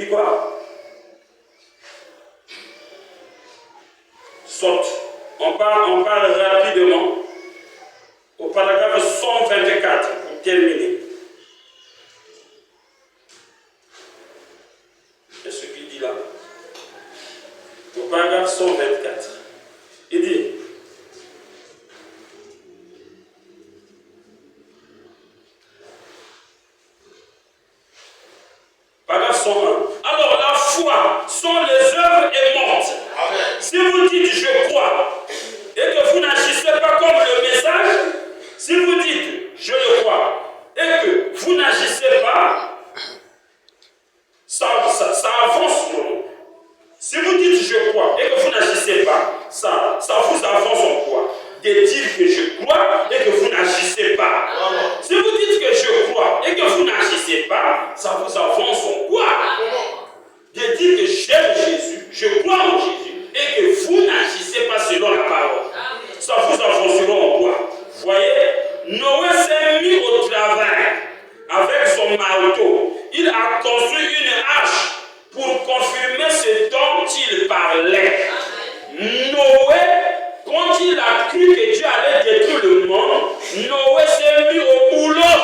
quoi? Saute. On parle rapidement au paragraphe 124 pour terminer. C'est ce qu'il dit là. Au paragraphe 124. Il dit paragraphe 101. Alors la foi sans les œuvres est morte. Amen. Si vous dites je crois et que vous n'agissez pas comme le message, si vous dites je le crois et que vous n'agissez pas, ça avance non. Si vous dites je crois et que vous n'agissez pas, ça vous avance en quoi? De dire que je crois et que vous n'agissez pas. Si vous dites que je crois et que vous n'agissez pas, ça vous avance en quoi? De dire que j'aime Jésus, je crois en Jésus et que vous n'agissez pas selon la parole. Ça vous avancera en quoi? Vous voyez, Noé s'est mis au travail avec son marteau. Il a construit une hache pour confirmer ce dont il parlait. Noé, quand il a cru que Dieu allait détruire le monde, Noé s'est mis au boulot.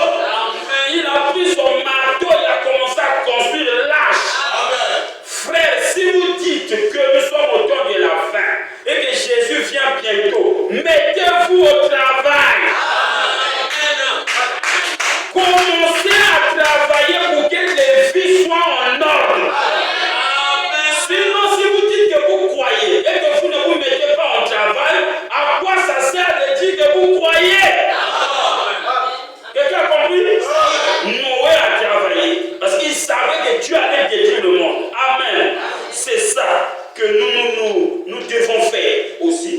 Il a pris son marteau, il a commencé à construire l'arche. Frère, si vous dites que nous sommes au temps de la fin et que Jésus vient bientôt, mettez-vous au travail. Commencez à travailler pour que les vies soient en ordre. Sinon, si vous dites que vous croyez et que vous ne vous mettez pas en travail, à quoi ça sert de dire que vous croyez? Quelqu'un a compris? Noé a travaillé parce qu'il savait que Dieu allait détruire le monde. Amen. C'est ça que nous devons faire aussi.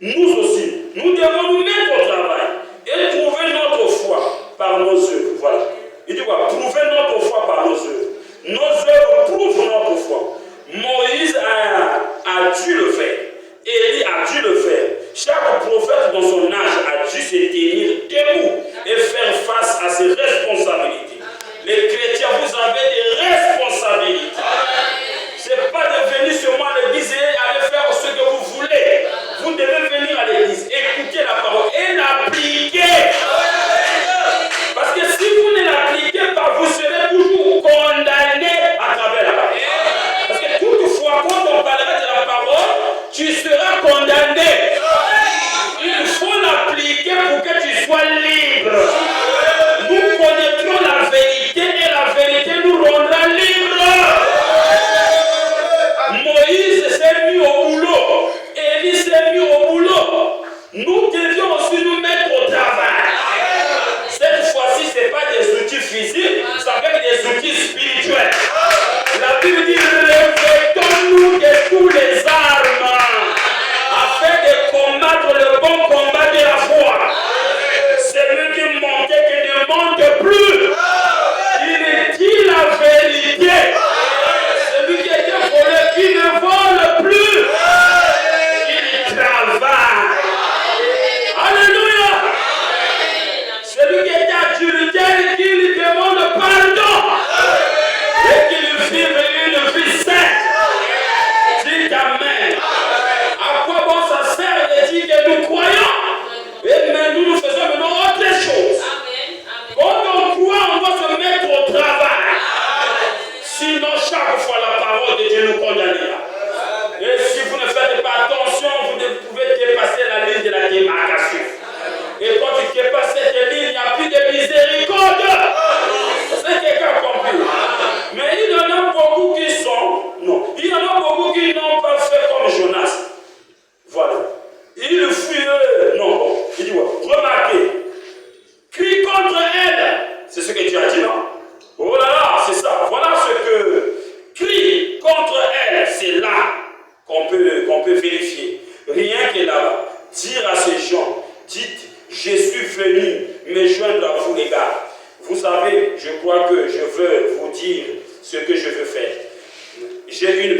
Nous aussi, nous devons nous mettre au travail et trouver notre foi par nos œuvres. Voilà. Il dit quoi? Prouver notre foi par nos œuvres. Nos œuvres prouvent notre foi. Moïse a dû le faire. Élie a dû le faire. Chaque prophète dans son âge a dû se tenir debout et faire face à ses responsabilités. Les chrétiens, vous avez des responsabilités. Ce n'est pas de venir seulement à l'église et aller faire ce que vous voulez. Vous devez venir à l'église, écouter la parole et l'appliquer. Parce que si vous ne l'appliquez pas, vous serez toujours condamné à travers la parole. Parce que toutefois, quand on parlera de la parole, tu seras condamné. Il faut l'appliquer pour que tu sois libre. Nous connaîtrons la vérité et la vérité nous rendra libres. Moïse s'est mis au boulot. Élie s'est mis au boulot. Nous devions aussi nous mettre au travail. Cette fois-ci, ce n'est pas des outils physiques, ça va être des outils spirituels. La Bible dit, revêtons-nous de tous les armes afin de combattre le bon combat de la foi. Celui qui montait, qui ne monte plus. Il dit la vérité. Celui qui était volé, qui ne vole plus. Il travaille. Alléluia. Celui qui était adultère, qui lui demande pardon. Et qu'il vive une vie sainte. Dites Amen. À quoi bon ça sert de dire que nous croyons? Mais nous faisons maintenant autre chose. Quand on croit, on doit se mettre au travail. Sinon, chaque fois la parole de Dieu nous condamnera. Et si vous ne faites pas attention, vous ne pouvez dépasser la ligne de la démarcation. Et quand tu dépasses cette ligne, il n'y a plus de miséricorde. C'est quelqu'un a compris. Mais il y en a beaucoup qui sont. Non. Il y en a beaucoup qui n'ont pas fait comme Jonas. Voilà. Il fuit eux. Non. Bon. Il dit ouais. Remarquez. Crie contre elle. C'est ce que tu as dit, non? Oh là là, c'est ça. Voilà ce que crie contre elle. C'est là qu'on peut vérifier. Rien que là-bas. Dire à ces gens, dites, je suis venu me joindre à vous les gars. Vous savez, je crois que je veux vous dire ce que je veux faire. J'ai une